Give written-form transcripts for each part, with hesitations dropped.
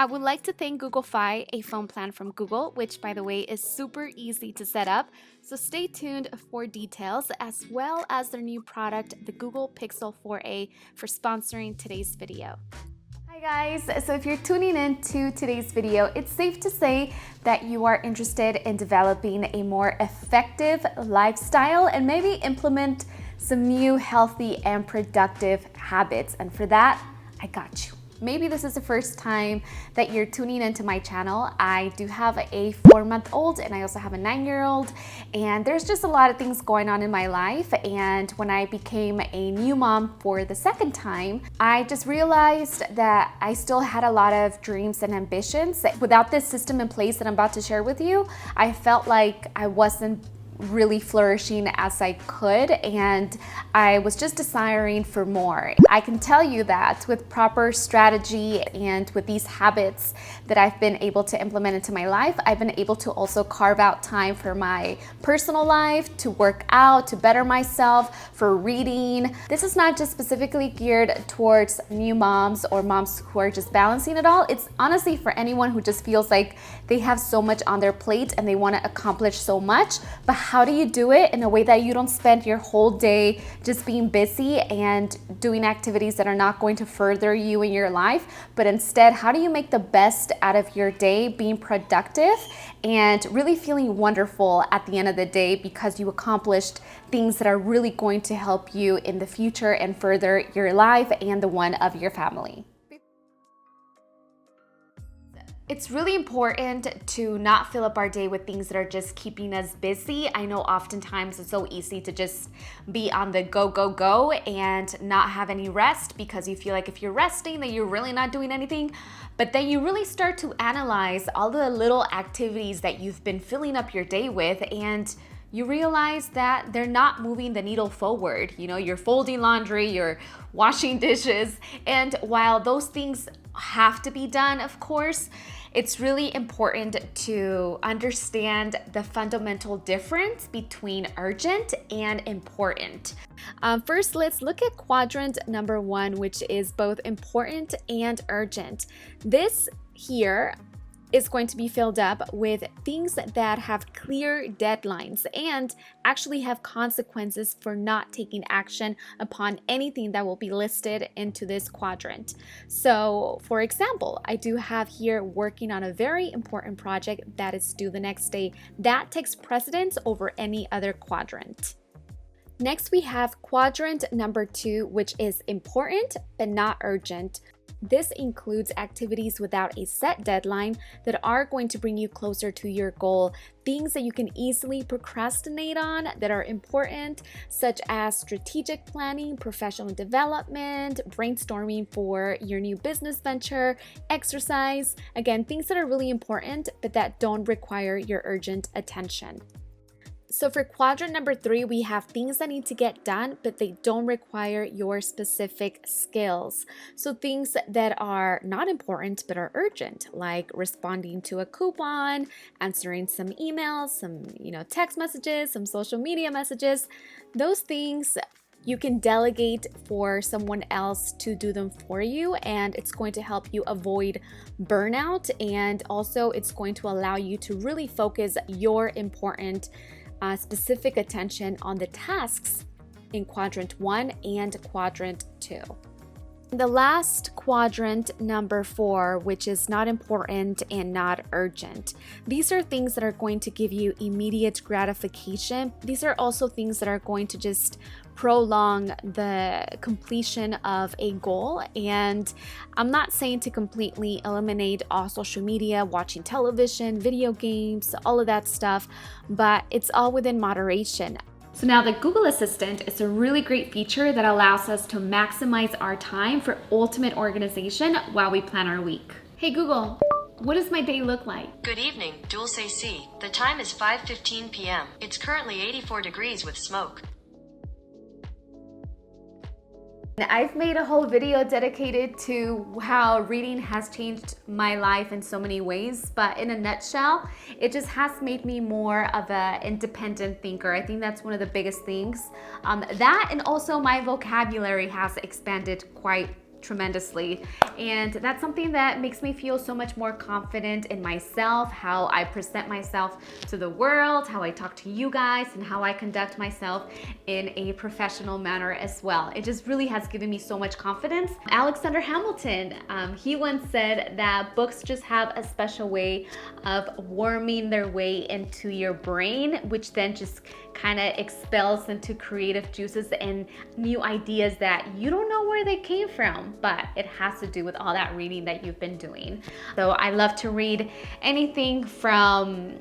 I would like to thank Google Fi, a phone plan from Google, which by the way is super easy to set up. So stay tuned for details as well as their new product, the Google Pixel 4a, for sponsoring today's video. Hi guys, so if you're tuning in to today's video, it's safe to say that you are interested in developing a more effective lifestyle and maybe implement some new healthy and productive habits. And for that, I got you. Maybe this is the first time that you're tuning into my channel. I do have a 4-month-old and I also have a 9-year-old, and there's just a lot of things going on in my life. And when I became a new mom for the second time, I just realized that I still had a lot of dreams and ambitions. Without this system in place that I'm about to share with you, I felt like I wasn't really flourishing as I could, and I was just desiring for more. I can tell you that with proper strategy and with these habits that I've been able to implement into my life, I've been able to also carve out time for my personal life, to work out, to better myself, for reading. This is not just specifically geared towards new moms or moms who are just balancing it all. It's honestly for anyone who just feels like they have so much on their plate and they want to accomplish so much, but how do you do it in a way that you don't spend your whole day just being busy and doing activities that are not going to further you in your life, but instead, how do you make the best out of your day, being productive and really feeling wonderful at the end of the day because you accomplished things that are really going to help you in the future and further your life and the one of your family. It's really important to not fill up our day with things that are just keeping us busy. I know oftentimes it's so easy to just be on the go, go, go and not have any rest because you feel like if you're resting, then you're really not doing anything. But then you really start to analyze all the little activities that you've been filling up your day with, and you realize that they're not moving the needle forward. You know, you're folding laundry, you're washing dishes, and while those things have to be done, of course, it's really important to understand the fundamental difference between urgent and important. First, let's look at quadrant number 1, which is both important and urgent. This here is going to be filled up with things that have clear deadlines and actually have consequences for not taking action upon anything that will be listed into this quadrant. So, for example, I do have here working on a very important project that is due the next day. That takes precedence over any other quadrant. Next, we have quadrant number 2, which is important but not urgent. This includes activities without a set deadline that are going to bring you closer to your goal, things that you can easily procrastinate on that are important, such as strategic planning, professional development, brainstorming for your new business venture, exercise. Again, things that are really important but that don't require your urgent attention. So for quadrant number 3, we have things that need to get done, but they don't require your specific skills. So things that are not important, but are urgent, like responding to a coupon, answering some emails, some text messages, some social media messages. Those things you can delegate for someone else to do them for you, and it's going to help you avoid burnout, and also it's going to allow you to really focus your important specific attention on the tasks in quadrant 1 and quadrant 2. The last quadrant, number 4, which is not important and not urgent. These are things that are going to give you immediate gratification. These are also things that are going to just prolong the completion of a goal. And I'm not saying to completely eliminate all social media, watching television, video games, all of that stuff, but it's all within moderation. So now the Google Assistant is a really great feature that allows us to maximize our time for ultimate organization while we plan our week. Hey Google, what does my day look like? Good evening, Dulce C. The time is 5:15 p.m. It's currently 84 degrees with smoke. I've made a whole video dedicated to how reading has changed my life in so many ways, but in a nutshell, it just has made me more of an independent thinker. I think that's one of the biggest things. That and also my vocabulary has expanded quite tremendously. And that's something that makes me feel so much more confident in myself, how I present myself to the world, how I talk to you guys, and how I conduct myself in a professional manner as well. It just really has given me so much confidence. Alexander Hamilton, he once said that books just have a special way of worming their way into your brain, which then just kind of expels into creative juices and new ideas that you don't know where they came from, but it has to do with all that reading that you've been doing. So I love to read anything from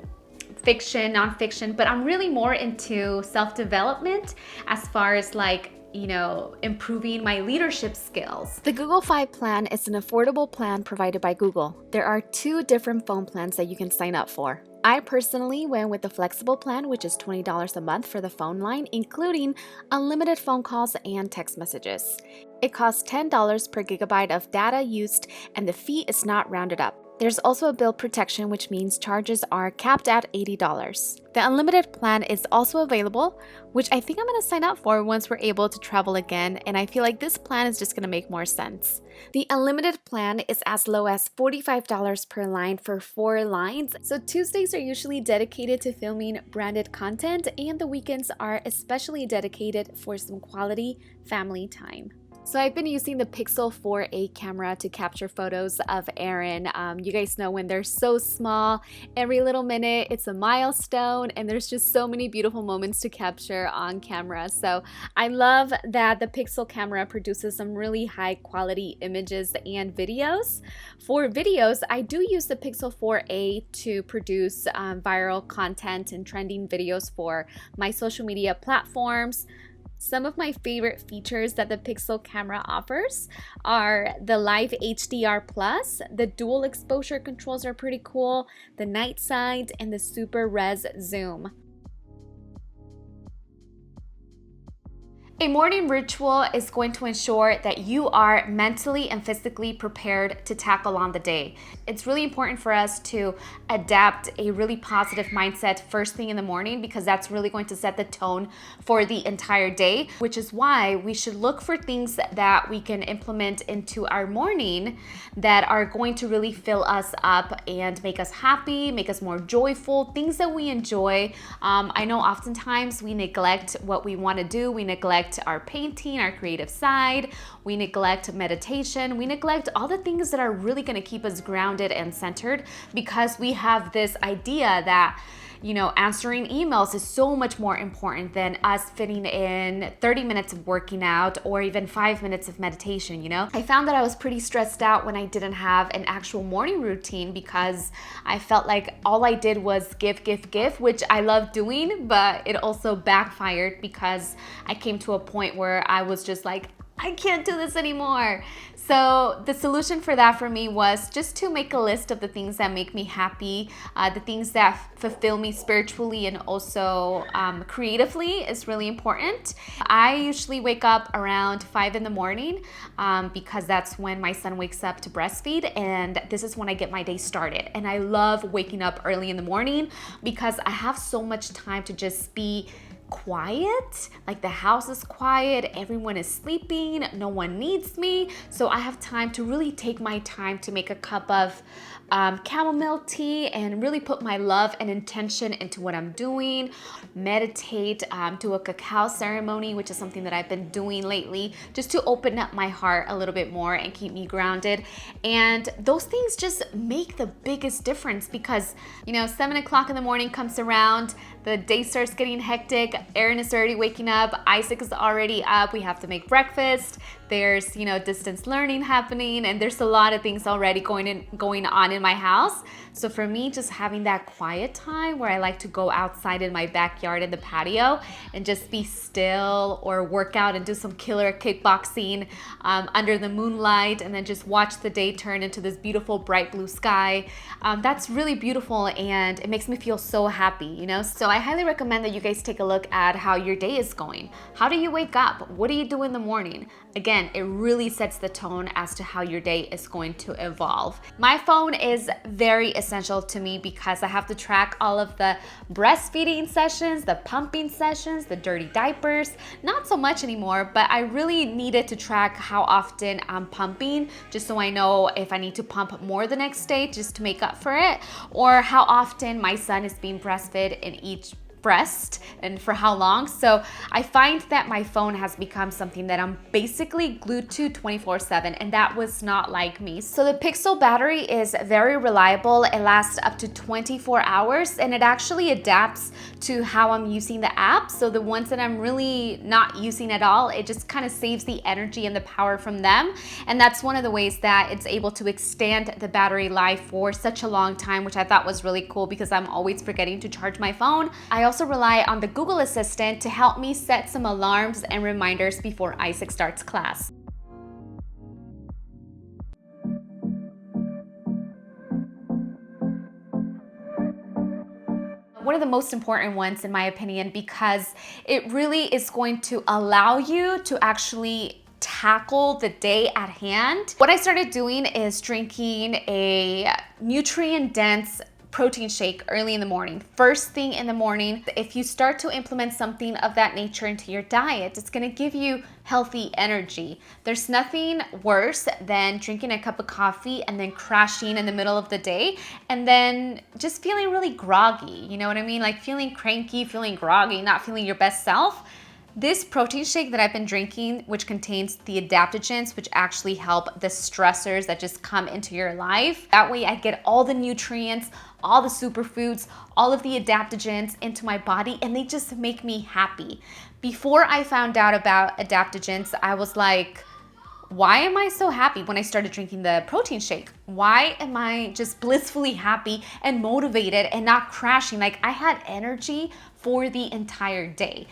fiction, nonfiction, but I'm really more into self-development as far as like, you know, improving my leadership skills. The Google Fi plan is an affordable plan provided by Google. There are 2 different phone plans that you can sign up for. I personally went with the flexible plan, which is $20 a month for the phone line, including unlimited phone calls and text messages. It costs $10 per gigabyte of data used, and the fee is not rounded up. There's also a bill protection, which means charges are capped at $80. The unlimited plan is also available, which I think I'm going to sign up for once we're able to travel again, and I feel like this plan is just going to make more sense. The unlimited plan is as low as $45 per line for 4 lines, so Tuesdays are usually dedicated to filming branded content, and the weekends are especially dedicated for some quality family time. So I've been using the Pixel 4a camera to capture photos of Aaron. You guys know when they're so small, every little minute it's a milestone, and there's just so many beautiful moments to capture on camera. So I love that the Pixel camera produces some really high quality images and videos. For videos, I do use the Pixel 4a to produce viral content and trending videos for my social media platforms. Some of my favorite features that the Pixel camera offers are the Live HDR Plus, the dual exposure controls are pretty cool, the night sight, and the super res zoom. A morning ritual is going to ensure that you are mentally and physically prepared to tackle on the day. It's really important for us to adapt a really positive mindset first thing in the morning, because that's really going to set the tone for the entire day, which is why we should look for things that we can implement into our morning that are going to really fill us up and make us happy, make us more joyful, things that we enjoy. I know oftentimes we neglect what we want to do. We neglect our painting, our creative side, we neglect meditation, we neglect all the things that are really going to keep us grounded and centered, because we have this idea that, you know, answering emails is so much more important than us fitting in 30 minutes of working out or even 5 minutes of meditation, you know? I found that I was pretty stressed out when I didn't have an actual morning routine, because I felt like all I did was give, which I love doing, but it also backfired because I came to a point where I was just like, I can't do this anymore. So the solution for that for me was just to make a list of the things that make me happy, the things that fulfill me spiritually and also creatively is really important. I usually wake up around 5 in the morning because that's when my son wakes up to breastfeed, and this is when I get my day started. And I love waking up early in the morning because I have so much time to just be quiet, like the house is quiet, everyone is sleeping, no one needs me, so I have time to really take my time to make a cup of chamomile tea and really put my love and intention into what I'm doing, meditate, do a cacao ceremony, which is something that I've been doing lately just to open up my heart a little bit more and keep me grounded. And those things just make the biggest difference because, you know, 7 o'clock in the morning comes around, the day starts getting hectic, Aaron is already waking up, Isaac is already up, we have to make breakfast, there's, you know, distance learning happening, and there's a lot of things already going on in my house. So for me, just having that quiet time where I like to go outside in my backyard in the patio and just be still or work out and do some killer kickboxing under the moonlight and then just watch the day turn into this beautiful bright blue sky, that's really beautiful and it makes me feel so happy, you know? So I highly recommend that you guys take a look at how your day is going. How do you wake up? What do you do in the morning? Again, again, it really sets the tone as to how your day is going to evolve. My phone is very essential to me because I have to track all of the breastfeeding sessions, the pumping sessions, the dirty diapers. Not so much anymore, but I really needed to track how often I'm pumping, just so I know if I need to pump more the next day just to make up for it, or how often my son is being breastfed in each breast and for how long. So I find that my phone has become something that I'm basically glued to 24/7, and that was not like me. So the Pixel battery is very reliable. It lasts up to 24 hours and it actually adapts to how I'm using the app. So the ones that I'm really not using at all, it just kind of saves the energy and the power from them. And that's one of the ways that it's able to extend the battery life for such a long time, which I thought was really cool because I'm always forgetting to charge my phone. I also rely on the Google Assistant to help me set some alarms and reminders before Isaac starts class. One of the most important ones in my opinion, because it really is going to allow you to actually tackle the day at hand. What I started doing is drinking a nutrient-dense protein shake early in the morning. First thing in the morning, if you start to implement something of that nature into your diet, it's gonna give you healthy energy. There's nothing worse than drinking a cup of coffee and then crashing in the middle of the day and then just feeling really groggy, you know what I mean? Like feeling cranky, feeling groggy, not feeling your best self. This protein shake that I've been drinking, which contains the adaptogens, which actually help the stressors that just come into your life. That way I get all the nutrients, all the superfoods, all of the adaptogens into my body, and they just make me happy. Before I found out about adaptogens, I was like, why am I so happy when I started drinking the protein shake? Why am I just blissfully happy and motivated and not crashing? Like I had energy for the entire day.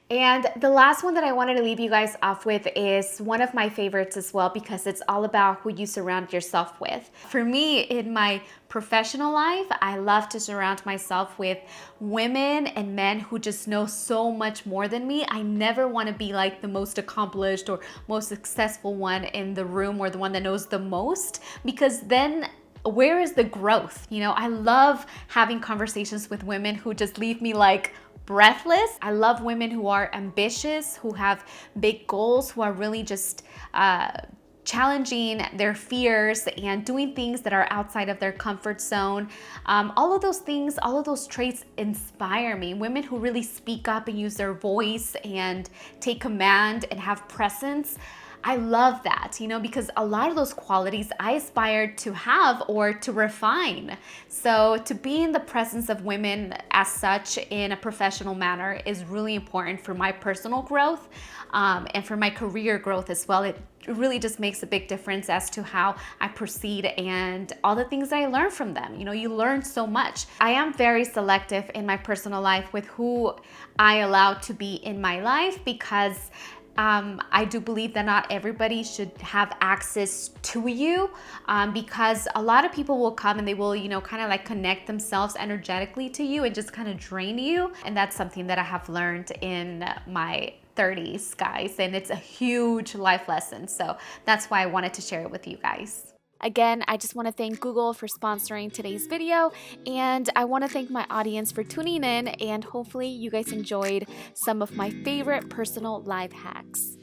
And the last one that I wanted to leave you guys off with is one of my favorites as well, because it's all about who you surround yourself with. For me, in my professional life, I love to surround myself with women and men who just know so much more than me. I never want to be like the most accomplished or most successful one in the room or the one that knows the most, because then where is the growth? You know, I love having conversations with women who just leave me like breathless. I love women who are ambitious, who have big goals, who are really just challenging their fears and doing things that are outside of their comfort zone. All of those things, all of those traits inspire me. Women who really speak up and use their voice and take command and have presence. I love that, you know, because a lot of those qualities I aspired to have or to refine. So to be in the presence of women as such in a professional manner is really important for my personal growth and for my career growth as well. It really just makes a big difference as to how I proceed and all the things that I learn from them. You know, you learn so much. I am very selective in my personal life with who I allow to be in my life, because I do believe that not everybody should have access to you, because a lot of people will come and they will, you know, kind of like connect themselves energetically to you and just kind of drain you. And that's something that I have learned in my 30s, guys, and it's a huge life lesson. So that's why I wanted to share it with you guys. Again, I just want to thank Google for sponsoring today's video, and I want to thank my audience for tuning in, and hopefully you guys enjoyed some of my favorite personal life hacks.